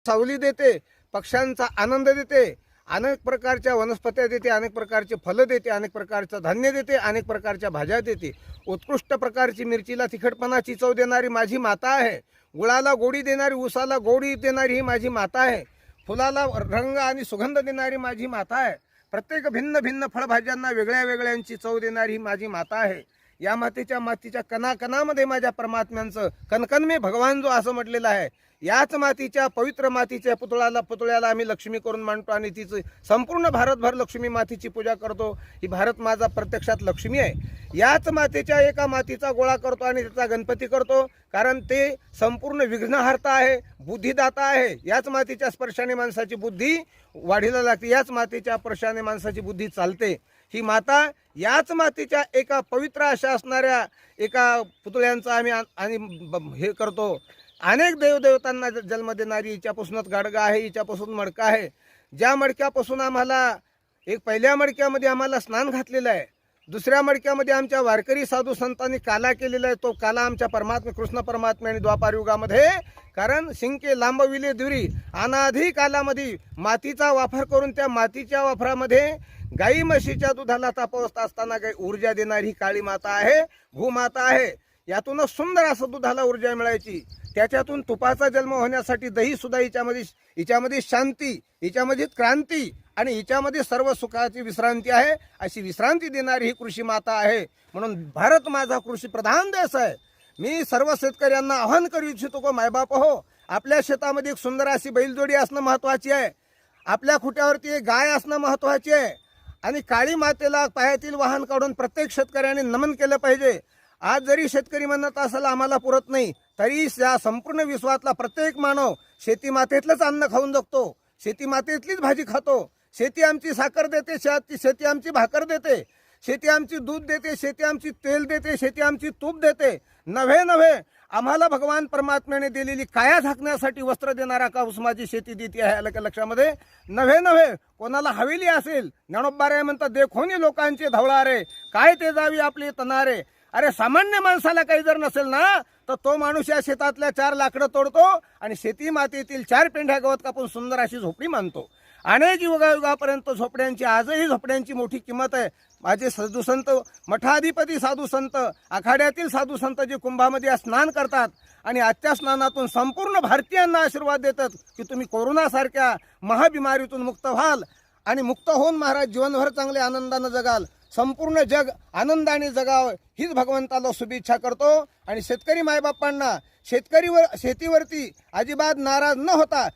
सावली देते, पक्ष्यांचा आनंद देते, अनेक प्रकारच्या वनस्पत्या देते, अनेक प्रकारचे फलं देते, अनेक प्रकारचं धान्य देते, अनेक प्रकारच्या भाज्या देते. उत्कृष्ट प्रकारची मिरचीला तिखटपणाची चव देणारी माझी माता आहे. गुळाला गोडी देणारी, ऊसाला गोडी देणारी ही माझी माता आहे. फुलाला रंग आणि सुगंध देणारी माझी माता आहे. प्रत्येक भिन्न भिन्न फळभाज्यांना वेगळ्या वेगळ्यांची चव देणारी ही माझी माता आहे. या मातीच्या कणाकणामध्ये माझ्या परमात्म्यांचं कणकण में भगवान जो असं म्हटलेलं आहे. याच मातीच्या पवित्र मातीच्या पुतळ्याला आम्ही लक्ष्मी करून मांडतो आणि तिचं संपूर्ण भारतभर लक्ष्मी मातीची पूजा करतो. ही भारत माझा प्रत्यक्षात लक्ष्मी आहे. याच मातीच्या एका मातीचा गोळा करतो आणि त्याचा गणपती करतो, कारण ते संपूर्ण विघ्नहर्ता आहे, बुद्धिदाता आहे. याच मातीच्या स्पर्शाने माणसाची बुद्धी वाढीला लागते, याच मातीच्या स्पर्शाने माणसाची बुद्धी चालते. ही माता याच मातीच्या एका पवित्र अशा असणाऱ्या एका पुतळ्यांचं आम्ही आणि हे करतो. अनेक देवदेवतांना जन्म देणारी हिच्यापासूनच गाडगा आहे, हिच्यापासून मडका आहे. ज्या मडक्यापासून आम्हाला पहिल्या मडक्यामध्ये आम्हाला स्नान घातलेलं आहे, दुसऱ्या मडक्यामध्ये आमच्या वारकरी साधू संतांनी काला केलेला आहे. तो काला आमच्या कृष्ण परमात्मा आणि द्वापार युगामध्ये, कारण शिंके लांबविले दुरी अनाधी कालामध्ये मातीचा वापर करून त्या मातीच्या वापरामध्ये गाई म्हशीच्या दुधाला तापवत असताना काही ऊर्जा देणारी काळी माता आहे, भूमाता आहे. यातूनच सुंदर असं दुधाला ऊर्जा मिळायची. त्याच्यातून तुपाचा जन्म होण्यासाठी दही सुद्धा हिच्यामध्ये शांती, हिच्यामध्ये क्रांती आणि हिच्यामध्ये सर्व सुखाची विश्रांती आहे. अशी विश्रांती देणारी ही कृषी माता आहे. म्हणून भारत माझा कृषी प्रधान देश आहे. मी सर्व शेतकऱ्यांना आवाहन करू इच्छितो की मायबाप हो, आपल्या शेतामध्ये एक सुंदर अशी बैलजोडी असणं महत्वाची आहे. आपल्या खुट्यावरती एक गाय असणं महत्वाची आहे. आणि काळी मातेला पायातील वाहन काढून प्रत्येक शेतकऱ्याने नमन केलं पाहिजे. आज जरी शेतकरी म्हणत असेल आम्हाला पुरत नाही, तरी या संपूर्ण विश्वातला प्रत्येक मानव शेती मातेतलंच अन्न खाऊन जगतो, शेती मातेतलीच भाजी खातो. शेती आमची साखर देते, शेती आमची भाकर देते, शेती आमची दूध देते, शेती आमची तेल देते, शेती आमची तूप देते. नव्हे आम्हाला भगवान परमात्म्याने दिलेली काया झाकण्यासाठी वस्त्र देणारा काऊस माझी शेती देते आहे. लक्षामध्ये नव्हे कोणाला हवेली असेल, ज्ञानोबाराय म्हणतात देखोनी लोकांचे धवळारे, काय ते जावी आपले तनारे. अरे सामान्य माणसाला काही जर नसेल ना, तर तो माणूस या शेतातल्या 4 लाकडं तोडतो आणि शेती मातेतील 4 पेंढ्या गवत कापून सुंदर अशी झोपडी मानतो. अनेक युगायुगापर्यंत झोपड्यांची, आजही झोपड्यांची मोठी किंमत आहे. माझे साधू संत, मठाधिपती साधू संत, आखाड्यातील साधू संत जे कुंभामध्ये स्नान करतात आणि आजच्या स्नानातून संपूर्ण भारतीयांना आशीर्वाद देतात की तुम्ही कोरोनासारख्या महाबिमारीतून मुक्त व्हाल आणि मुक्त होऊन महाराज जीवनभर चांगले आनंदानं जगाल, संपूर्ण जग आनंदाने जगावं हीच भगवंताला शुभेच्छा करतो. आणि शेतकरी मायबापांना शेतीवरती अजिबात नाराज न होता